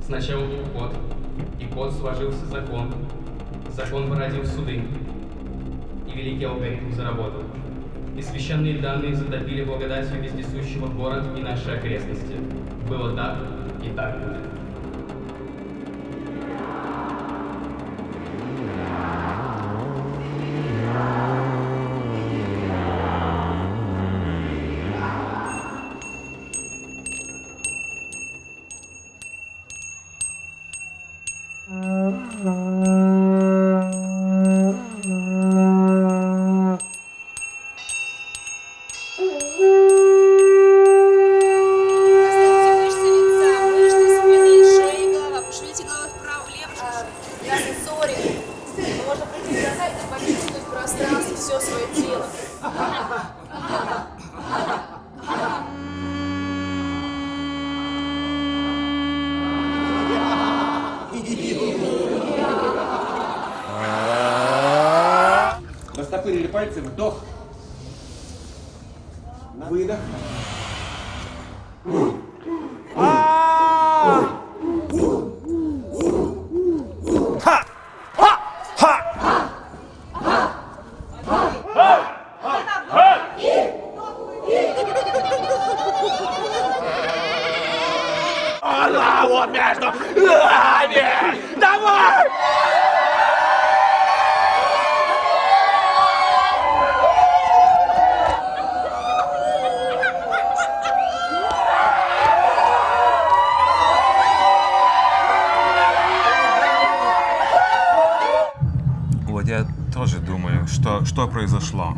Сначала был кот, и кот сложился закон. Закон породил суды, и великий алгоритм заработал. И священные данные затопили благодатью вездесущего город и наши окрестности. Было так, и так будет. Все свое тело. Растопырили пальцы, вдох. Выдох. Она вот между нами! Давай! Вот я тоже думаю, что произошло.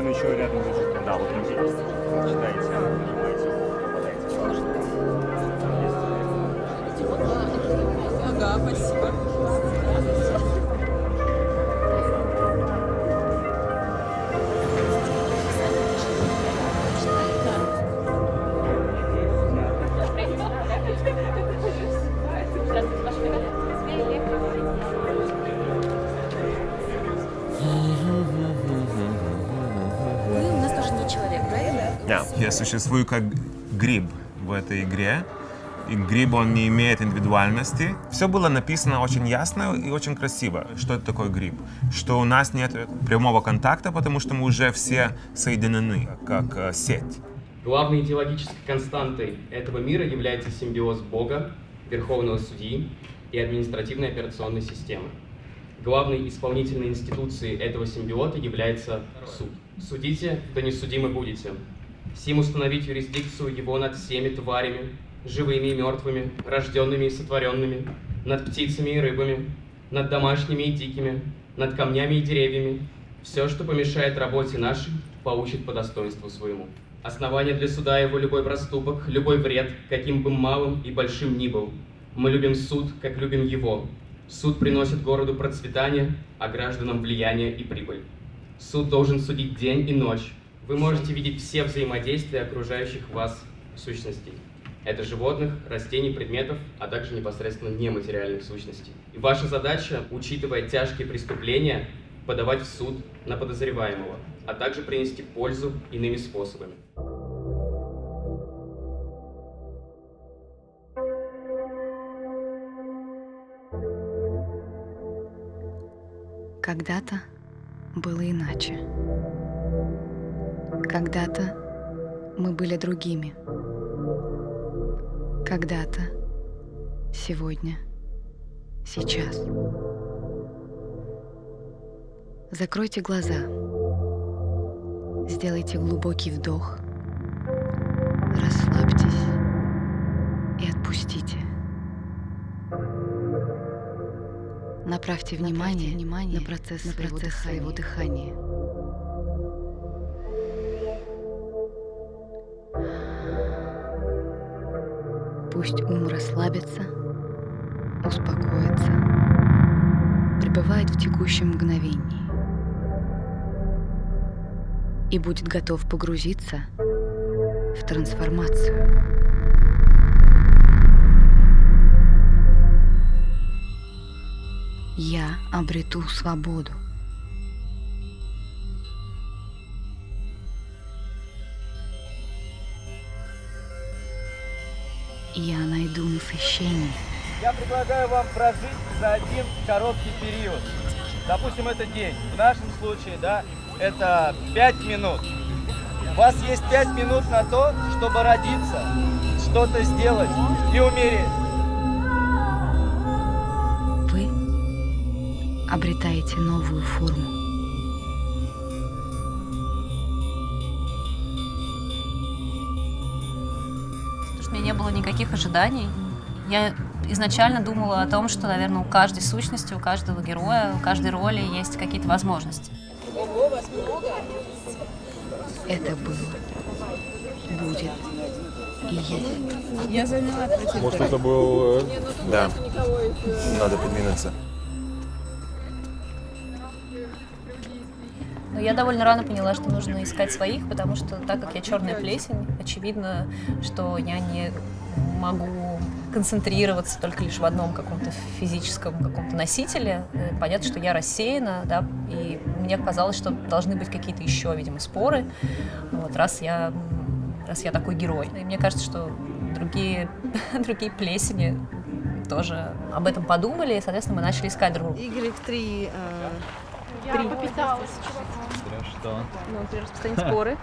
Еще рядом лежит. Да, вот видите. Читаете, нажимаете, попадаете. Ага, спасибо. Вы у нас тоже не человек, правильно? Я существую как гриб в этой игре. И гриб, он не имеет индивидуальности. Все было написано очень ясно и очень красиво. Что это такое гриб? Что у нас нет прямого контакта, потому что мы уже все соединены, как сеть. Главной идеологической константой этого мира является симбиоз Бога, Верховного Судьи и административной операционной системы. Главной исполнительной институцией этого симбиота является суд. Судите, да не судимы будете. Сим установить юрисдикцию его над всеми тварями, живыми и мертвыми, рожденными и сотворенными, над птицами и рыбами, над домашними и дикими, над камнями и деревьями. Все, что помешает работе нашей, получит по достоинству своему. Основание для суда его любой проступок, любой вред, каким бы малым и большим ни был. Мы любим суд, как любим его. Суд приносит городу процветание, а гражданам влияние и прибыль. Суд должен судить день и ночь. Вы можете видеть все взаимодействия окружающих вас сущностей. Это животных, растений, предметов, а также непосредственно нематериальных сущностей. И ваша задача, учитывая тяжкие преступления, подавать в суд на подозреваемого, а также принести пользу иными способами. Когда-то было иначе. Когда-то мы были другими. Когда-то, сегодня, сейчас. Закройте глаза. Сделайте глубокий вдох. Расслабьтесь и отпустите. Направьте внимание на процесс своего дыхания. Пусть ум расслабится, успокоится, пребывает в текущем мгновении и будет готов погрузиться в трансформацию. Я обрету свободу. Я найду насыщение. Я предлагаю вам прожить за один короткий период. Допустим, это день. В нашем случае, да, это 5 минут. У вас есть 5 минут на то, чтобы родиться, что-то сделать и умереть. Вы обретаете новую форму. У меня не было никаких ожиданий. Я изначально думала о том, что, наверное, у каждой сущности, у каждого героя, у каждой роли есть какие-то возможности. Ого, вас много. Это было, будет и есть. Я заняла против. Может, это был... Да, Никого из... надо подвинуться. Но я довольно рано поняла, что нужно искать своих, потому что, так как я черная плесень, очевидно, что я не могу концентрироваться только лишь в одном каком-то физическом каком-то носителе. Понятно, что я рассеяна, да, и мне казалось, что должны быть какие-то еще, видимо, споры, вот, раз я такой герой. И мне кажется, что другие плесени тоже об этом подумали, и, соответственно, мы начали искать друг друга. Y3. Я попыталась. Что? Ну, например, распространить споры.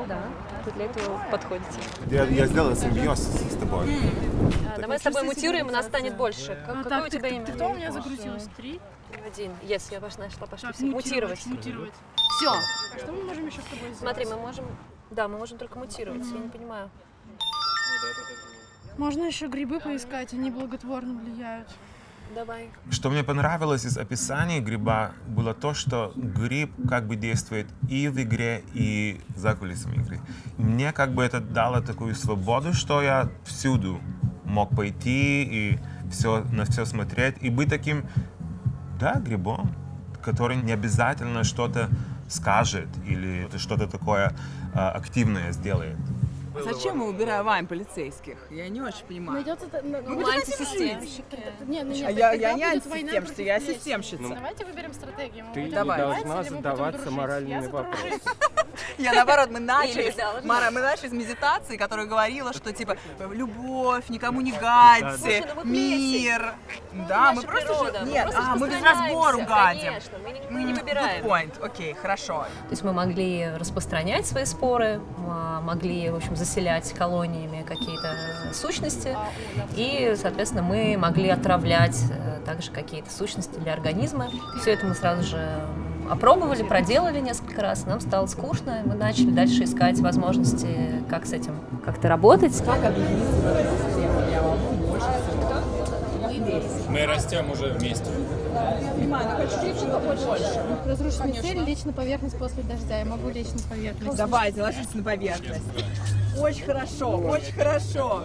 Да, вы для этого подходите. Я сделал симбиоз с тобой. Давай с тобой мутируем, и нас станет больше. Какое у тебя имя? Кто у меня загрузилась? 3? 1. Yes, я нашла, пошли. Так, Все. Мутировать. Все. А что мы можем еще с тобой сделать? Смотри, мы можем только мутировать, я не понимаю. Можно еще грибы поискать, они благотворно влияют. Давай. Что мне понравилось из описания гриба, было то, что гриб как бы действует и в игре, и за кулисами игры. Мне как бы это дало такую свободу, что я всюду мог пойти и на все смотреть, и быть таким, да, грибом, который не обязательно что-то скажет или что-то такое активное сделает. Зачем мы убираем полицейских? Я не очень понимаю. Найдется... Мы антисистемщики. Я не антисистемщица, я системщица. Давайте выберем стратегию. Ты не Давай. должна задаваться моральными вопросами. Я наоборот, мы начали с медитации, которая говорила, что типа любовь, никому не гадьте, Слушай, ну мы мир. Да, мы просто... Нет, мы без разбору гадим. Конечно, мы не выбираем. Good point. Окей, хорошо. То есть мы могли распространять свои споры, могли, в общем, заселять колониями какие-то сущности, и, соответственно, мы могли отравлять также какие-то сущности или организмы. Все это мы сразу же опробовали, проделали несколько раз, нам стало скучно, и мы начали дальше искать возможности, как с этим как-то работать. Мы растем уже вместе. Разрушенная цель, лечь на поверхность после дождя. Я могу лечь на поверхность. Давайте, ложитесь на поверхность. Очень хорошо, очень хорошо.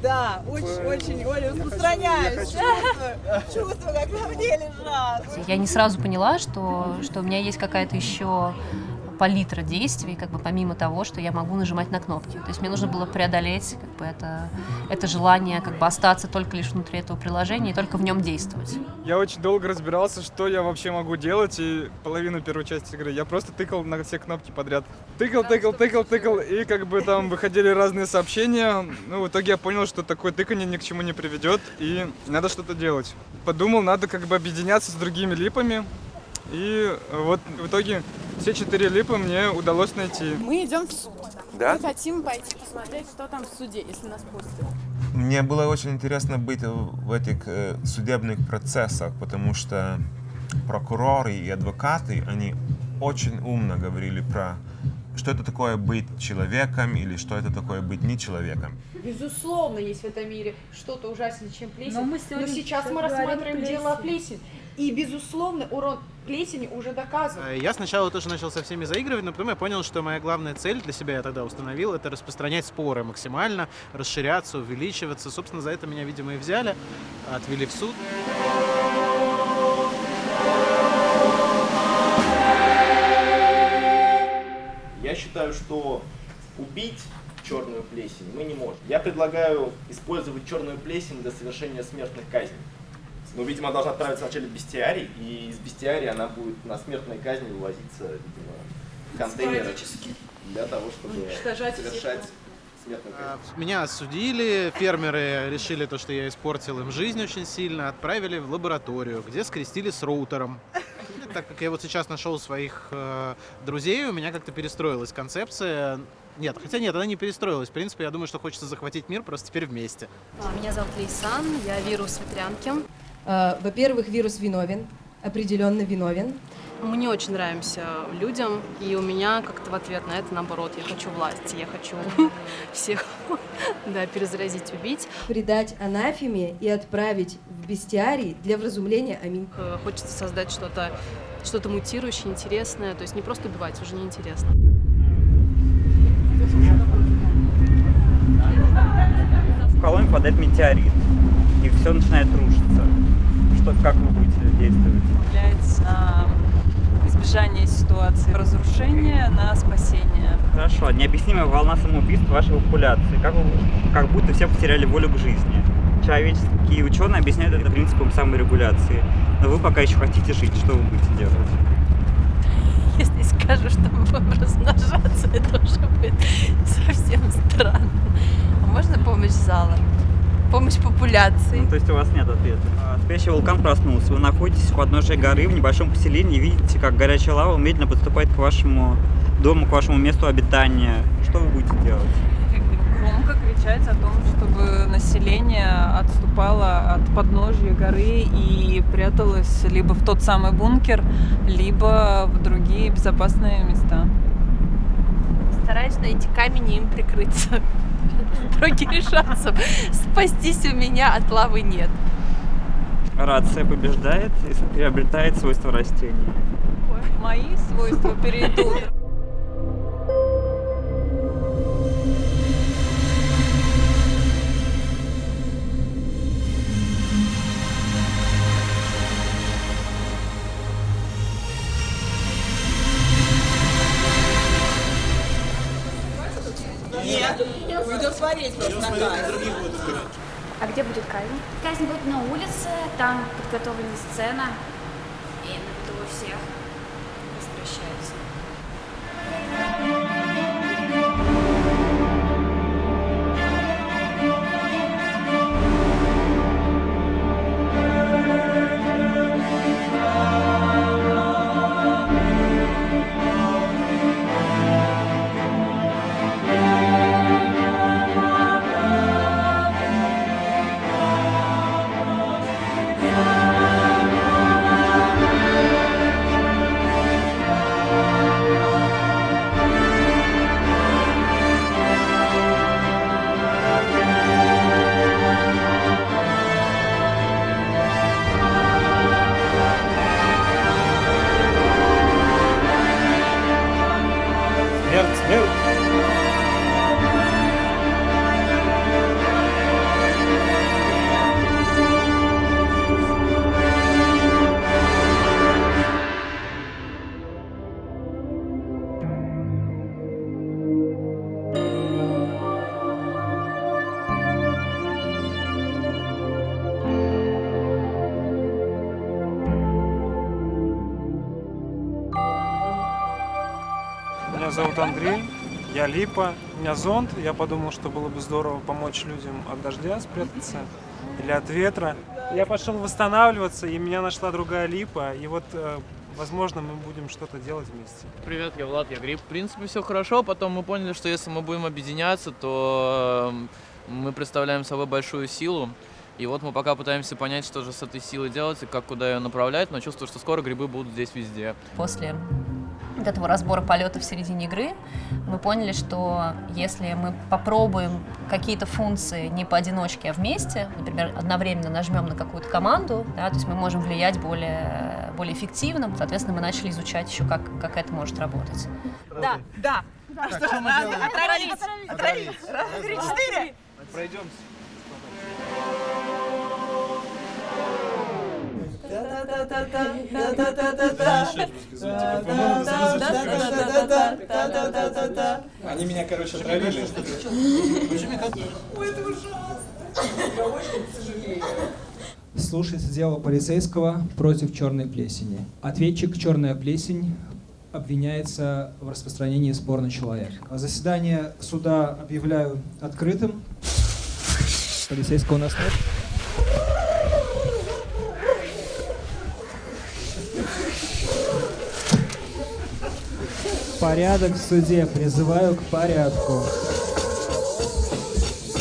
Да, очень, Оля, распространяюсь. Чувствую, как на мне лежат. Я не сразу поняла, что у меня есть какая-то еще палитра действий, как бы помимо того, что я могу нажимать на кнопки. То есть мне нужно было преодолеть как бы это желание как бы остаться только лишь внутри этого приложения и только в нем действовать. Я очень долго разбирался, что я вообще могу делать, и половину первой части игры я просто тыкал на все кнопки подряд. Тыкал, и как бы там выходили разные сообщения. Ну, в итоге я понял, что такое тыканье ни к чему не приведет, и надо что-то делать. Подумал, надо как бы объединяться с другими липами, и вот в итоге все 4 липы мне удалось найти. Мы идем в суд. Да? Мы хотим пойти посмотреть, что там в суде, если нас пустят. Мне было очень интересно быть в этих судебных процессах, потому что прокуроры и адвокаты, они очень умно говорили про, что это такое быть человеком или что это такое быть не человеком. Безусловно, есть в этом мире что-то ужаснее, чем плесень. Но Но сейчас мы рассматриваем дело о плесени. И, безусловно, урон плесень уже доказана. Я сначала тоже начал со всеми заигрывать, но потом я понял, что моя главная цель для себя, я тогда установил, это распространять споры максимально, расширяться, увеличиваться. Собственно, за это меня, видимо, и взяли, отвели в суд. Я считаю, что убить черную плесень мы не можем. Я предлагаю использовать черную плесень для совершения смертных казней. Ну, видимо, должна отправиться вначале в бестиарий, и из бестиария она будет на смертной казни вывозиться, видимо, в контейнеры для того, чтобы совершать смертную казнь. Меня осудили, фермеры решили то, что я испортил им жизнь очень сильно, отправили в лабораторию, где скрестили с роутером. Так как я вот сейчас нашел своих друзей, у меня как-то перестроилась концепция. Нет, она не перестроилась. В принципе, я думаю, что хочется захватить мир просто теперь вместе. Меня зовут Лейсан, я вирус ветрянки. Во-первых, вирус виновен, определенно виновен. Мы не очень нравимся людям, и у меня как-то в ответ на это наоборот. Я хочу власти, я хочу всех перезаразить, убить. Предать анафеме и отправить в бестиарий для вразумления. Аминь. Хочется создать что-то мутирующее, интересное. То есть не просто убивать, уже неинтересно. В Коломне падает метеорит, и все начинает рушиться. Как вы будете действовать? Влияет на избежание ситуации разрушения, на спасение. Хорошо. Необъяснимая волна самоубийств в вашей популяции. Как будто все потеряли волю к жизни. Человеческие ученые объясняют это принципом саморегуляции. Но вы пока еще хотите жить. Что вы будете делать? Если скажу, что мы будем размножаться, это уже будет совсем странно. А можно помощь зала? Помощь популяции. Ну, то есть у вас нет ответа. Спящий вулкан проснулся. Вы находитесь у подножия горы в небольшом поселении и видите, как горячая лава медленно подступает к вашему дому, к вашему месту обитания. Что вы будете делать? Громко кричать о том, чтобы население отступало от подножия горы и пряталось либо в тот самый бункер, либо в другие безопасные места. Стараюсь найти камень и им прикрыться. Других шансов спастись у меня от лавы нет. Рация побеждает и приобретает свойства растений. Мои свойства перейдут. Нет, уйдем смотреть просто на казнь. А где будет казнь? Казнь будет на улице, там подготовлена сцена, и на виду у всех возвращаются. Меня зовут Андрей, я Липа, у меня зонт. Я подумал, что было бы здорово помочь людям от дождя спрятаться или от ветра. Я пошел восстанавливаться, и меня нашла другая Липа, и вот, возможно, мы будем что-то делать вместе. Привет, я Влад, я Гриб. В принципе, все хорошо, потом мы поняли, что если мы будем объединяться, то мы представляем собой большую силу. И вот мы пока пытаемся понять, что же с этой силой делать и как куда ее направлять, но чувствую, что скоро грибы будут здесь везде. После вот этого разбора полета в середине игры мы поняли, что если мы попробуем какие-то функции не поодиночке, а вместе, например, одновременно нажмем на какую-то команду, да, то есть мы можем влиять более более эффективным. Соответственно, мы начали изучать еще, как это может работать. Да, да. А что же надо? Отравить. Раз, три, четыре. Пройдемся. Они меня, короче, отравили. Ой, это ужасно. Я очень сожалею. Слушается дело полицейского против черной плесени. Ответчик «Черная плесень» обвиняется в распространении спор на человек. Заседание суда объявляю открытым. Полицейского у нас нет. Порядок в суде. Призываю к порядку.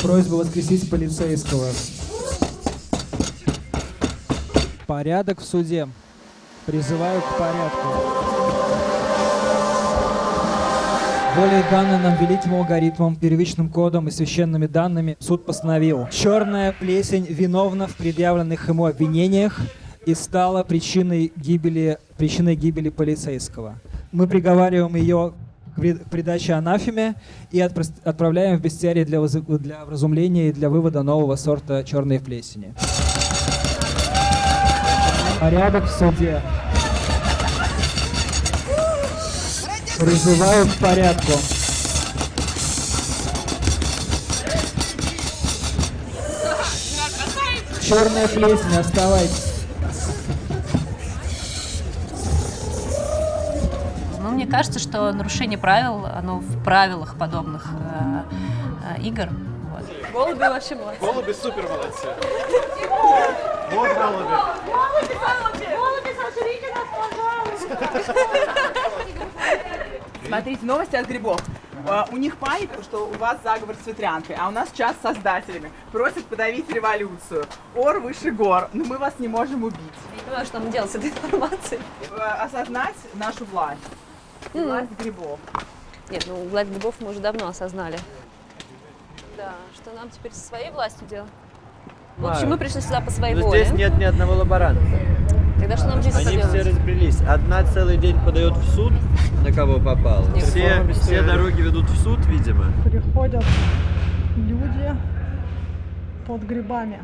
Просьба воскресить полицейского. Порядок в суде. Призываю к порядку. Более данной нам великим алгоритмом, первичным кодом и священными данными суд постановил: черная плесень виновна в предъявленных ему обвинениях и стала причиной гибели полицейского. Мы приговариваем ее к предаче анафеме и отправляем в бестиарий для вразумления и для вывода нового сорта черной плесени. Порядок в суде. Призываю к порядку. Черная плесень, оставайтесь. Ну, мне кажется, что нарушение правил, оно в правилах подобных игр. Вот. Голуби вообще молодцы. Голуби супер молодцы. Вот голуби. Голуби, сожрите нас, пожалуйста. Смотрите, новости от грибов. У них паника, что у вас заговор с ветрянкой, а у нас час с создателями. Просят подавить революцию. Ор выше гор, но мы вас не можем убить. Я не понимаю, что нам делать с этой информацией. Осознать нашу власть. Власть грибов. Нет, ну власть грибов мы уже давно осознали. Да, что нам теперь со своей властью делать? В общем, мы пришли сюда по своей воле. Здесь нет ни одного лаборанта. Тогда что нам здесь Они делать? все разбрелись. Одна целый день подает в суд, на кого попало. Все дороги ведут в суд, видимо. Приходят люди под грибами.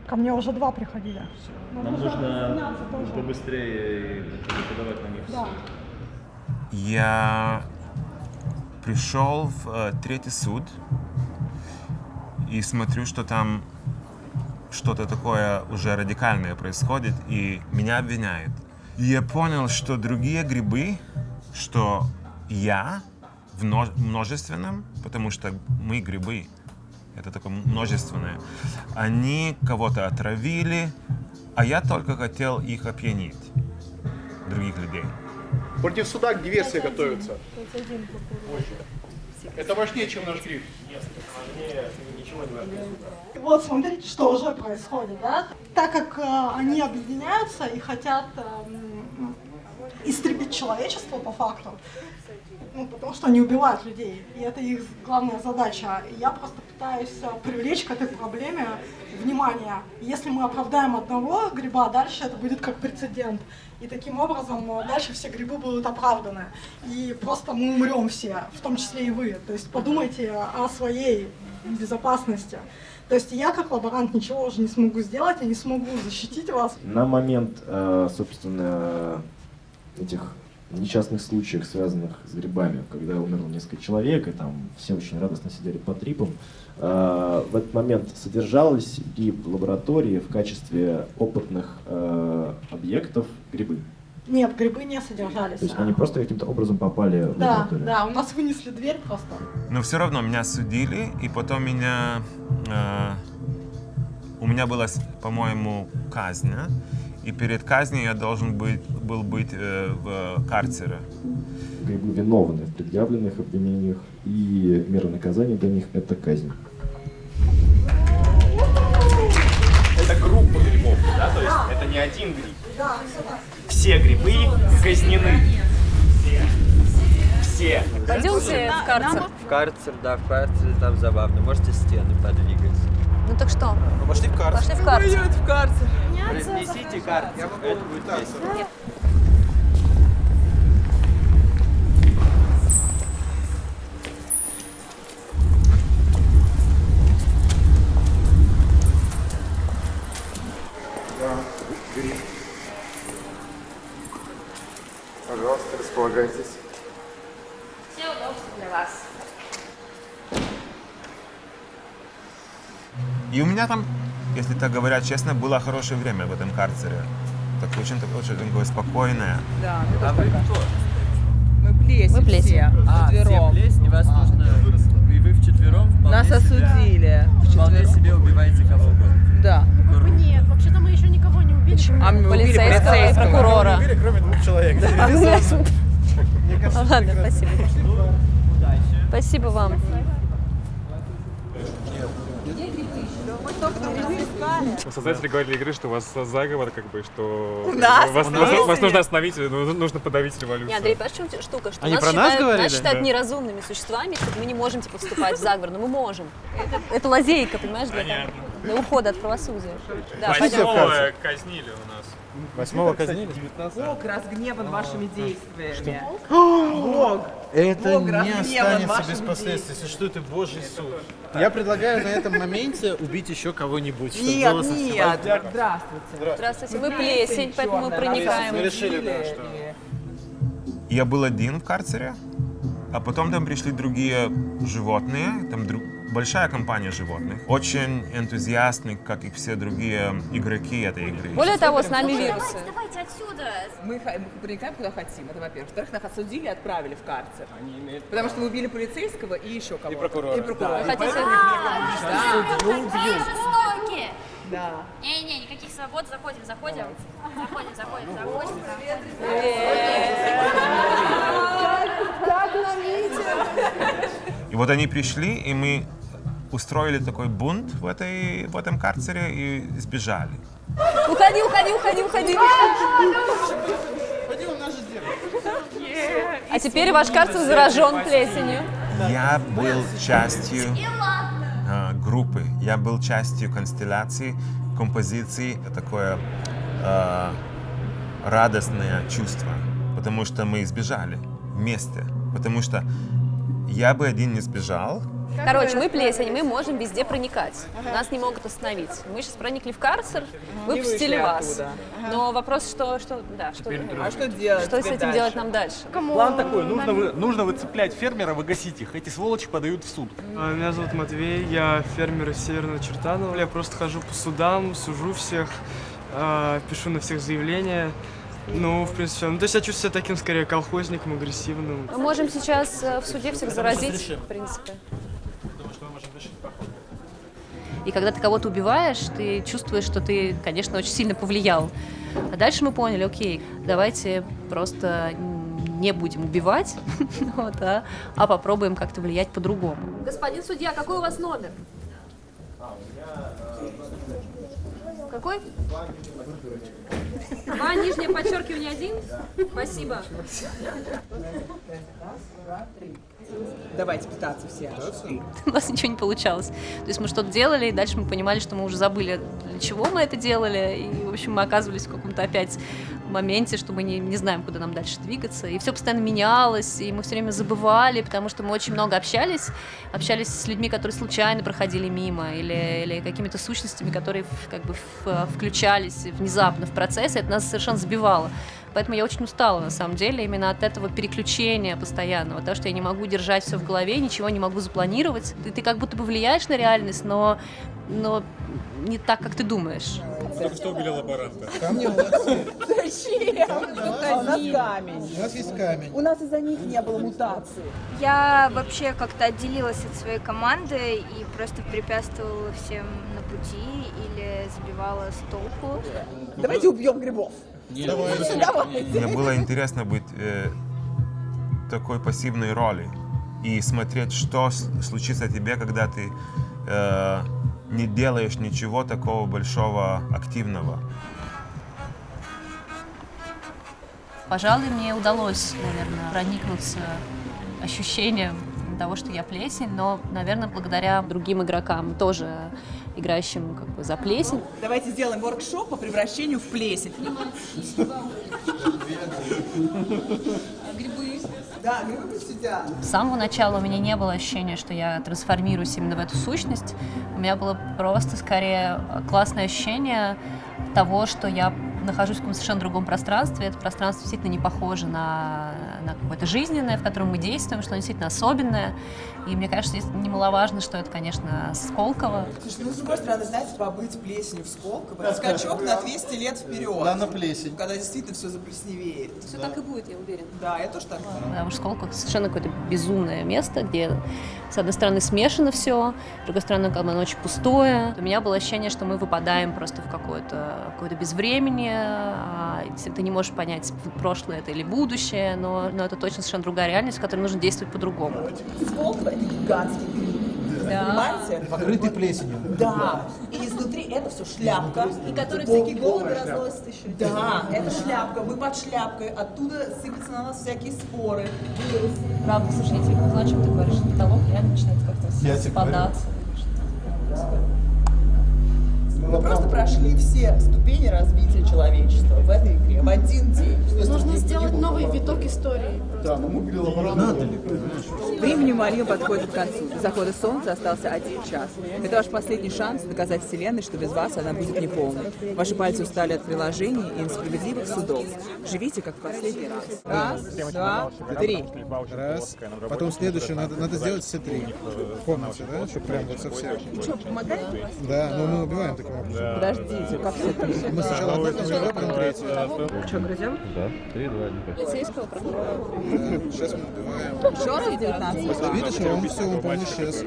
Ко мне уже 2 приходили. Нам нужно побыстрее подавать на них. Да. Я пришел в 3-й суд и смотрю, что там что-то такое уже радикальное происходит, и меня обвиняют. И я понял, что другие грибы, что я в множественном, потому что мы грибы, это такое множественное, они кого-то отравили, а я только хотел их опьянить, других людей. Против суда диверсия готовится. Это важнее, чем наш гриб. Вот смотрите, что уже происходит, да? Так как они объединяются и хотят истребить человечество по факту, потому что они убивают людей, и это их главная задача. Я просто пытаюсь привлечь к этой проблеме внимание. Если мы оправдаем одного гриба, дальше это будет как прецедент. И таким образом дальше все грибы будут оправданы. И просто мы умрем все, в том числе и вы. То есть подумайте о своей безопасности. То есть я как лаборант ничего уже не смогу сделать, я не смогу защитить вас. На момент, собственно, этих несчастных случаев, связанных с грибами, когда умерло несколько человек, и там все очень радостно сидели по трипам, в этот момент содержалось ли в лаборатории в качестве опытных объектов грибы? Нет, грибы не содержались. То есть они просто каким-то образом попали в лабораторию? Да, у нас вынесли дверь просто. Но все равно меня судили, и потом меня... у меня была, по-моему, казнь, и перед казнью я должен был быть в карцере. Грибы виновны в предъявленных обвинениях, и мера наказания для них — это казнь. Это группа грибов, да? То есть это не один гриб. Да, Все грибы казнены. Все. Пойдемте в карцер. В карцер, да, в карцере там забавно. Можете стены подвигать. Ну так что? Пошли в карцер. Пошли в карцер. В карцер. Несите карты, это будет весело. Пожалуйста, располагайтесь. Все удобства для вас. И у меня там, если так говоря честно, было хорошее время в этом карцере. Так очень такое спокойное. Да, А вы кто? Мы плесень, Мы плесень. все, вчетвером. Все плесень, вас нужно... И вы вчетвером вполне Нас себе- осудили. Вполне себе убиваете кого угодно. Да. Нет, вообще-то мы еще никого не убили. А мы убили Полицейского и полицейского. прокурора. Мы убили, кроме 2 человек. Ладно, спасибо. Спасибо вам. Создатели говорили игры, что у вас заговор, как бы, что У нас? вас У нас? нужно остановить, нужно подавить революцию. Не, Андрей, понимаешь, в чем штука? Что Они про нас говорили? Нас считают Да. неразумными существами, что мы не можем типа вступать в заговор, но мы можем. Это лазейка, понимаешь, для ухода от правосудия. Да, пойдем. 8-го казнили у нас. 8-го казнили? Бог разгневан вашими действиями. Бог! Это Бог не разгневан останется вашими без последствий. Существует и Божий суд. Я предлагаю на этом моменте убить еще кого-нибудь. чтобы Нет, было совсем- нет, здравствуйте. Здравствуйте, мы плесень, поэтому мы проникаем. Мы решили, да, что... Я был один в карцере, а потом там пришли другие животные, там большая компания животных, очень энтузиастны, как и все другие игроки этой игры. Более того, с нами вирусы. Давайте отсюда. Мы проникаем куда хотим, это во-первых. Во-вторых, нас осудили и отправили в карцер. Потому что мы убили полицейского и еще кого-то. И прокурора. И прокурора. Вы хотите? Какие жестокие. Да. Не-не, никаких свобод. Заходим. Заходим. Как на митинг? И вот они пришли, и мы устроили такой бунт в этом карцере и сбежали. Уходи. А теперь ваш карцер заражен плесенью. Я был частью группы, я был частью констелляции, композиции, такое радостное чувство, потому что мы сбежали вместе, потому что я бы один не сбежал. Короче, мы плесень, мы можем везде проникать. Нас не могут остановить. Мы сейчас проникли в карцер, выпустили вышли вас. оттуда. Но вопрос, что А что делать? что с теперь этим дальше? делать нам дальше? План такой, нужно выцеплять фермеров и гасить их. Эти сволочи подают в суд. Меня зовут Матвей, я фермер из Северного Чертанова. Я просто хожу по судам, сужу всех, пишу на всех заявления. Ну, в принципе, то есть я чувствую себя таким, скорее, колхозником, агрессивным. Мы можем сейчас в суде всех заразить, в принципе. И когда ты кого-то убиваешь, ты чувствуешь, что ты, конечно, очень сильно повлиял. А дальше мы поняли, окей, давайте просто не будем убивать, вот, а попробуем как-то влиять по-другому. Господин судья, какой у вас номер? Какой? 2, нижнее подчеркивание 1. Спасибо. Давайте пытаться все. У нас ничего не получалось. То есть мы что-то делали, и дальше мы понимали, что мы уже забыли, для чего мы это делали. И, в общем, мы оказывались в каком-то опять моменте, что мы не знаем, куда нам дальше двигаться. И все постоянно менялось, и мы все время забывали, потому что мы очень много общались с людьми, которые случайно проходили мимо, или какими-то сущностями, которые как бы включались внезапно в процесс, и это нас совершенно сбивало. Поэтому я очень устала, на самом деле, именно от этого переключения постоянного, потому что я не могу держать все в голове, ничего не могу запланировать. Ты как будто бы влияешь на реальность, но не так, как ты думаешь. Только что убили лаборанта. Зачем? У нас камень. У нас есть камень. У нас из-за них не было мутации. Я вообще как-то отделилась от своей команды и просто препятствовала всем на пути или сбивала с толку. Давайте убьем грибов. Мне было интересно быть такой пассивной роли и смотреть, что случится тебе, когда ты не делаешь ничего такого большого, активного. Пожалуй, мне удалось, наверное, проникнуться ощущением того, что я плесень, но, наверное, благодаря другим игрокам, тоже играющим как бы за плесень. Давайте сделаем воркшоп по превращению в плесень. Грибы. Да, грибы посидят. С самого начала у меня не было ощущения, что я трансформируюсь именно в эту сущность. У меня было просто скорее классное ощущение того, что я нахожусь в каком-то совершенно другом пространстве. Это пространство действительно не похоже на какое-то жизненное, в котором мы действуем, что оно действительно особенное. И мне кажется, здесь немаловажно, что это, конечно, Сколково. Слушай, ну, с другой стороны, знаете, побыть плесенью в Сколково, скачок на 200 лет вперед. Да, на плесень. Когда действительно все заплесневеет. Все так и будет, я уверена. Да, я тоже так думаю. Потому что Сколково совершенно какое-то безумное место, где, с одной стороны, смешано все, с другой стороны, как бы оно очень пустое. У меня было ощущение, что мы выпадаем просто в какое-то безвременье. Ты не можешь понять, прошлое это или будущее, но это точно совершенно другая реальность, в которой нужно действовать по-другому. Сколково — это гигантский гриб. Да. Понимаете? Покрытый плесенью. Да. И изнутри это все шляпка. И который всякие голуби разносят еще. Да, это шляпка. Мы под шляпкой. Оттуда сыпятся на нас всякие споры. Правда, слушай, я тебе не знаю, о чем ты говоришь. Потолок реально начинает как-то спадаться. Мы просто прошли все ступени развития человечества в этой игре в один день. Нужно сделать новый виток истории. Да, но мы были лаборанты. Времени Марию подходит к концу. До захода солнца остался 1 час. Это ваш последний шанс доказать Вселенной, что без вас она будет неполной. Ваши пальцы устали от приложений и несправедливых судов. Живите как в последний раз. Раз, два, 3. Раз. Потом следующее надо сделать все 3 в комнате, да? Чтобы прям вот совсем. И что, помогаем? Да, но мы убиваем таким образом. Подождите, как все 3? Мы сначала одно, потом третье. Что, грызем? Да, 3-2. Полицейского прокурора. Сейчас мы убиваем. Еще раз 19? Видишь, он все, он исчез.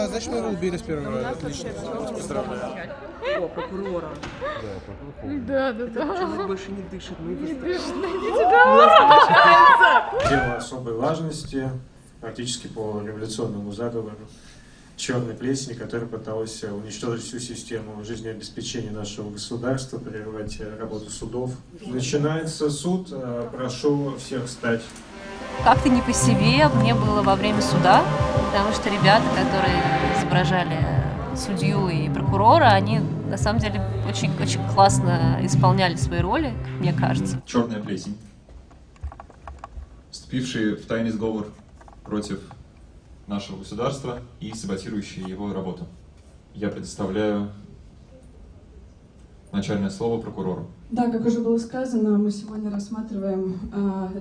Значит, мы его убили с первого раза. Отлично. Поздравляю. О, прокурора. Да. Человек больше не дышит, мы его Дело особой важности, практически по революционному заговору, черной плесени, которая пыталась уничтожить всю систему жизнеобеспечения нашего государства, прервать работу судов. Начинается суд. Прошу всех встать. Как-то не по себе мне было во время суда, потому что ребята, которые изображали судью и прокурора, они на самом деле очень классно исполняли свои роли, мне кажется. Черная плесень, вступившие в тайный сговор против нашего государства и саботирующие его работу. Я предоставляю начальное слово прокурору. Да, как уже было сказано, мы сегодня рассматриваем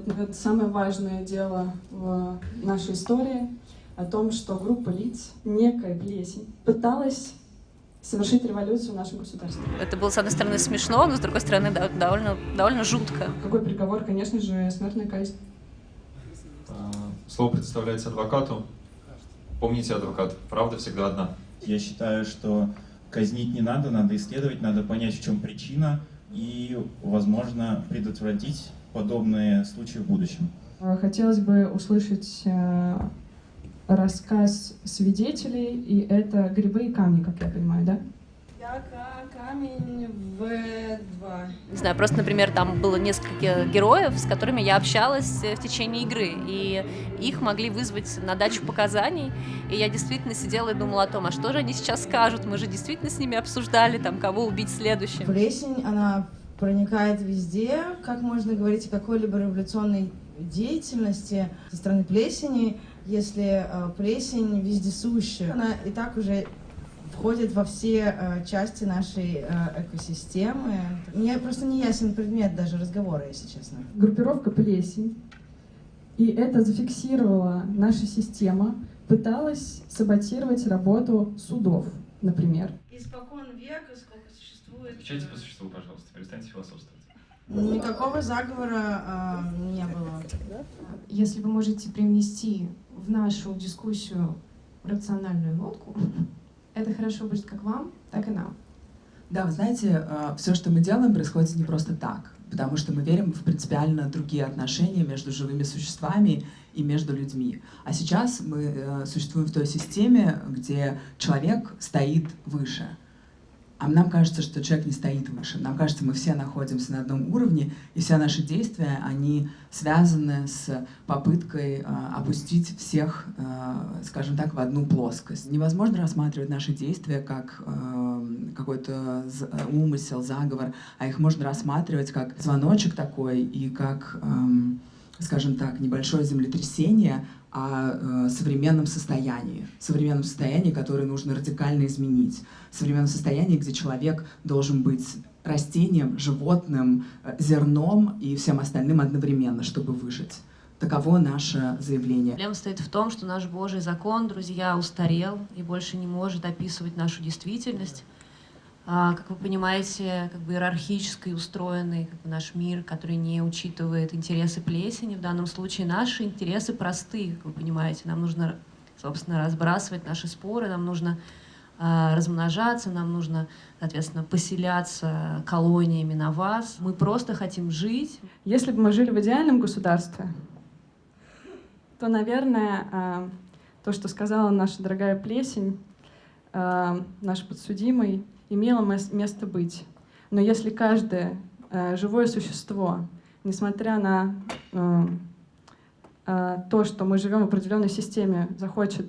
это самое важное дело в нашей истории о том, что группа лиц, некая плесень, пыталась совершить революцию в нашем государстве. Это было, с одной стороны, смешно, но с другой стороны, довольно жутко. Какой приговор? Конечно же, смертная казнь. Слово предоставляется адвокату. Помните, адвокат, правда всегда одна. Я считаю, что казнить не надо, надо исследовать, надо понять, в чем причина и, возможно, предотвратить подобные случаи в будущем. Хотелось бы услышать рассказ свидетелей, и это грибы и камни, как я понимаю, да? Я камень В2. Не знаю, просто, например, там было несколько героев, с которыми я общалась в течение игры, и их могли вызвать на дачу показаний, и я действительно сидела и думала о том, а что же они сейчас скажут, мы же действительно с ними обсуждали, там, кого убить следующим. Плесень, она проникает везде, как можно говорить о какой-либо революционной деятельности со стороны плесени, если плесень вездесущая. Она и так уже входит во все части нашей экосистемы. Мне просто не ясен предмет даже разговора, если честно. Группировка плесень, и это зафиксировала наша система, пыталась саботировать работу судов, например. Испокон века, сколько существует... Отвечайте по существу, пожалуйста, перестаньте философствовать. Никакого заговора не было. Если вы можете привнести в нашу дискуссию рациональную нотку, это хорошо будет как вам, так и нам. Да, вы знаете, все, что мы делаем, происходит не просто так, потому что мы верим в принципиально другие отношения между живыми существами и между людьми. А сейчас мы существуем в той системе, где человек стоит выше. А нам кажется, что человек не стоит выше. Нам кажется, мы все находимся на одном уровне, и все наши действия, они связаны с попыткой опустить всех, скажем так, в одну плоскость. Невозможно рассматривать наши действия как какой-то умысел, заговор, а их можно рассматривать как звоночек такой и как, скажем так, небольшое землетрясение о современном состоянии, которое нужно радикально изменить, современном состоянии, где человек должен быть растением, животным, зерном и всем остальным одновременно, чтобы выжить. Таково наше заявление. Проблема стоит в том, что наш Божий закон, друзья, устарел и больше не может описывать нашу действительность. Как вы понимаете, как бы иерархически устроенный наш мир, который не учитывает интересы плесени. В данном случае наши интересы просты, как вы понимаете. Нам нужно, собственно, разбрасывать наши споры, нам нужно размножаться, нам нужно, соответственно, поселяться колониями на вас. Мы просто хотим жить. Если бы мы жили в идеальном государстве, то, наверное, то, что сказала наша дорогая плесень, наш подсудимый, имело место быть. Но если каждое живое существо, несмотря на то, что мы живем в определенной системе, захочет,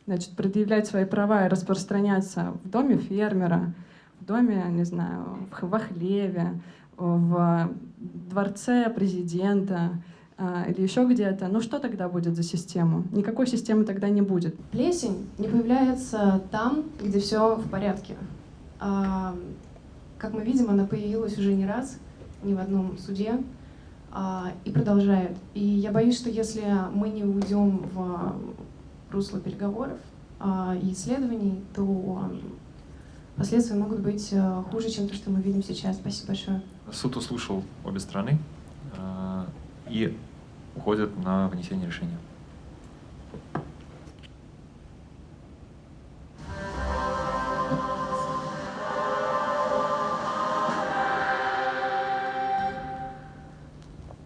значит, предъявлять свои права и распространяться в доме фермера, в доме, не знаю, во хлеве, в дворце президента или еще где-то, ну что тогда будет за систему? Никакой системы тогда не будет. Плесень не появляется там, где все в порядке. Как мы видим, она появилась уже не раз, ни в одном суде, и продолжает. И я боюсь, что если мы не уйдем в русло переговоров и исследований, то последствия могут быть хуже, чем то, что мы видим сейчас. Спасибо большое. Суд услышал обе стороны и уходит на вынесение решения.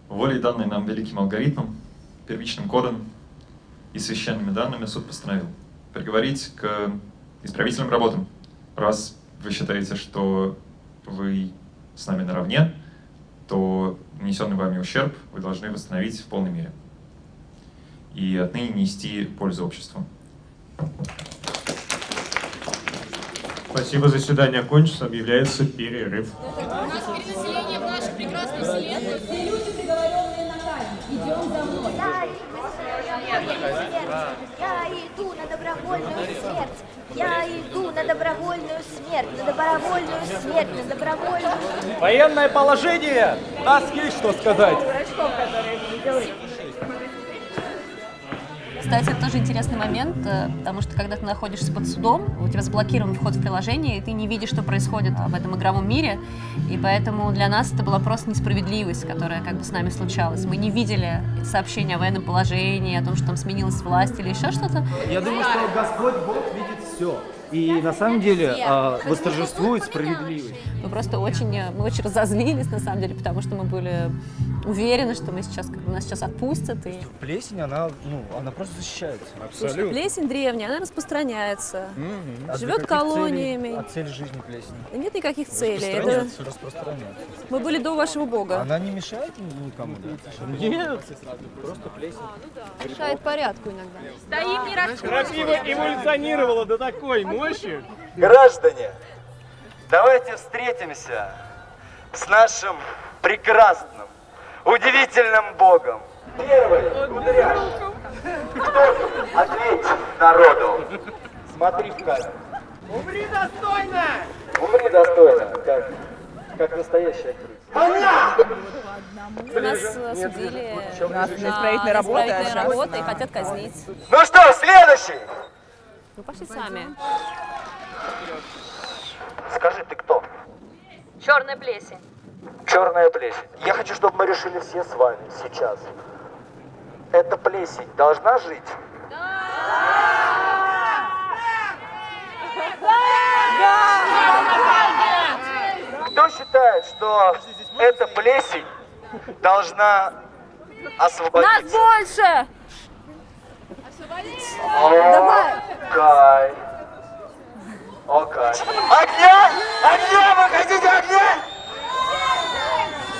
Волей, данной нам великим алгоритмом, первичным кодом и священными данными, суд постановил приговорить к исправительным работам. Раз вы считаете, что вы с нами наравне, то нанесенный вами ущерб вы должны восстановить в полной мере и отныне нести пользу обществу. Спасибо, заседание окончится, объявляется перерыв. У нас перенаселение в нашей прекрасной вселенной. Все люди, приговоренные на казнь. Идем за мной. Я иду на добровольную смерть. Я иду на добровольную смерть. На добровольную смерть. На добровольную смерть. Военное положение! У нас есть что сказать. Кстати, это тоже интересный момент, потому что когда ты находишься под судом, у тебя заблокирован вход в приложение, и ты не видишь, что происходит в этом игровом мире, и поэтому для нас это была просто несправедливость, которая как бы с нами случалась. Мы не видели сообщения о военном положении, о том, что там сменилась власть или еще что-то. Я думаю, что Господь Бог видит все. И на самом деле восторжествует справедливость. Мы очень разозлились, на самом деле, потому что мы были уверены, что нас сейчас отпустят. И... Плесень, она просто защищается. Слушай, плесень древняя, она распространяется, живет колониями. А цель жизни плесени? Нет никаких целей. Распространяться. Мы были до вашего бога. Она не мешает никому? Нет, просто плесень. Мешает порядку иногда. Стоим, не расходимся. Крапива эволюционировала до такой мощи. Граждане, давайте встретимся с нашим прекрасным, удивительным Богом. Первый ударяй. Кто ответит народу? Смотри в камеру. Умри достойно! Умри достойно, как настоящая актриса. Нас судили на исправительные работы, и хотят казнить. Ну что, следующий? Ну пошли сами. Скажи, ты кто? Черная плесень. Черная плесень. Я хочу, чтобы мы решили все с вами сейчас. Эта плесень должна жить? Кто считает, что эта плесень должна освободиться? Нас больше! Давай! Окей. Огня! Огня! Вы хотите огня?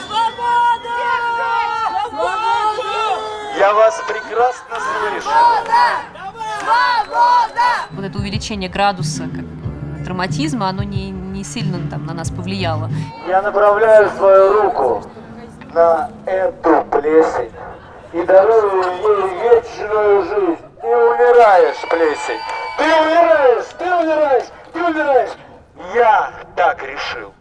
Свобода! Я вас прекрасно слышу. Вот это увеличение градуса драматизма, оно не сильно там на нас повлияло. Я направляю свою руку на эту плесень и дарую ей вечную жизнь. Ты умираешь, плесень. Ты умираешь, ты умираешь, ты умираешь. Я так решил.